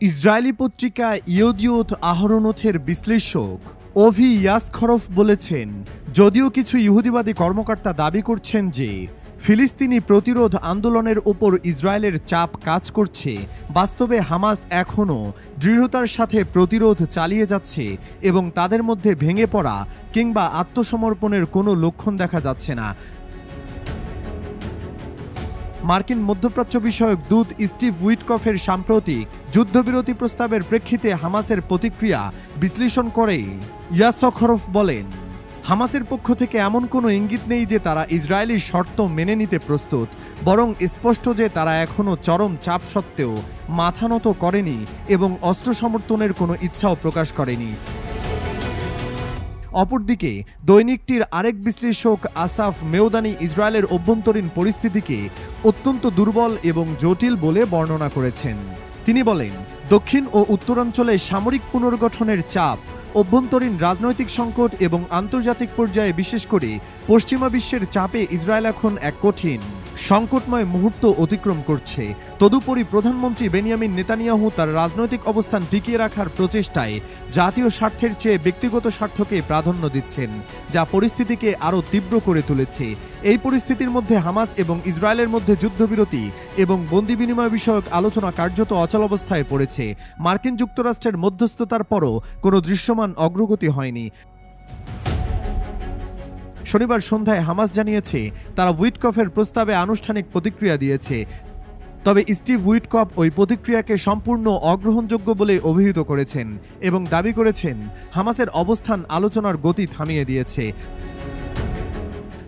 Israeli পত্রিকা ইয়েদিওত আহরোনোথের বিশ্লেষক ওভি ইয়াসখরফ বলেছেন, যদিও কিছু ইহুদিবাদী কর্মকর্তা দাবি করছেন যে ফিলিস্তিনি প্রতিরোধ আন্দোলনের উপর ইসরায়েলের চাপ কাজ করছে, বাস্তবে হামাস এখনও দৃঢ়তার সাথে প্রতিরোধ চালিয়ে যাচ্ছে এবং তাদের মধ্যে ভেঙে পড়া কিংবা আত্মসমর্পণের কোনো লক্ষণ দেখা যাচ্ছে না। মার্কিন মধ্যপ্রাচ্য বিষয়ক দূত স্টিভ উইটকফের সাম্প্রতিক যুদ্ধবিরতি প্রস্তাবের প্রেক্ষিতে হামাসের প্রতিক্রিয়া বিশ্লেষণ করে ইয়াসখরফ বলেন, হামাসের পক্ষ থেকে এমন কোনো ইঙ্গিত নেই যে তারা ইসরায়েলি শর্ত মেনে নিতে প্রস্তুত, বরং স্পষ্ট যে তারা এখনও চরম চাপ সত্ত্বেও মাথা নত করেনি এবং অস্ত্র সমর্থনের কোনো ইচ্ছাও প্রকাশ করেনি। অপরদিকে দৈনিকটির আরেক বিশ্লেষক আসাফ মেওদানি ইসরায়েলের অভ্যন্তরীণ পরিস্থিতিকে অত্যন্ত দুর্বল এবং জটিল বলে বর্ণনা করেছেন। তিনি বলেন, দক্ষিণ ও উত্তরাঞ্চলে সামরিক পুনর্গঠনের চাপ, অভ্যন্তরীণ রাজনৈতিক সংকট এবং আন্তর্জাতিক পর্যায়ে বিশেষ করে পশ্চিমা বিশ্বের চাপে ইসরায়েল এখন এক কঠিন সংকটময় মুহূর্ত অতিক্রম করছে। তদুপরি প্রধানমন্ত্রী বেনিয়ামিন নেতানিয়াহু তার রাজনৈতিক অবস্থান টিকিয়ে রাখার প্রচেষ্টায় জাতীয় স্বার্থের চেয়ে ব্যক্তিগত স্বার্থকে প্রাধান্য দিচ্ছেন, যা পরিস্থিতিকে আরও তীব্র করে তুলেছে। এই পরিস্থিতির মধ্যে হামাস এবং ইসরায়েলের মধ্যে যুদ্ধবিরতি এবং বন্দি বিনিময় বিষয়ক আলোচনা কার্যত অচলাবস্থায় পড়েছে। মার্কিন যুক্তরাষ্ট্রের মধ্যস্থতার পরও কোনো দৃশ্যমান অগ্রগতি হয়নি। শনিবার সন্ধ্যায় হামাস জানিয়েছে তারা উইটকফের প্রস্তাবে আনুষ্ঠানিক প্রতিক্রিয়া দিয়েছে, তবে স্টিভ উইটকফ ওই প্রতিক্রিয়াকে সম্পূর্ণ অগ্রহণযোগ্য বলে অভিহিত করেছেন এবং দাবি করেছেন হামাসের অবস্থান আলোচনার গতি থামিয়ে দিয়েছে।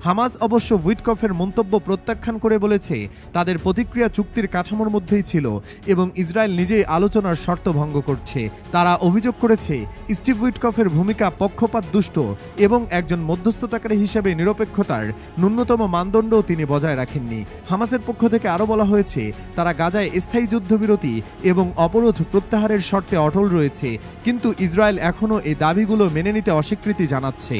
হামাস অবশ্য উইটকফের মন্তব্য প্রত্যাখ্যান করে বলেছে তাদের প্রতিক্রিয়া চুক্তির কাঠামোর মধ্যেই ছিল এবং ইসরায়েল নিজেই আলোচনার শর্ত ভঙ্গ করছে। তারা অভিযোগ করেছে স্টিভ উইটকফের ভূমিকা পক্ষপাতদুষ্ট এবং একজন মধ্যস্থতাকারী হিসেবে নিরপেক্ষতার ন্যূনতম মানদণ্ডও তিনি বজায় রাখেননি। হামাসের পক্ষ থেকে আরও বলা হয়েছে তারা গাজায় স্থায়ী যুদ্ধবিরতি এবং অবরোধ প্রত্যাহারের শর্তে অটল রয়েছে, কিন্তু ইসরায়েল এখনও এই দাবিগুলো মেনে নিতে অস্বীকৃতি জানাচ্ছে।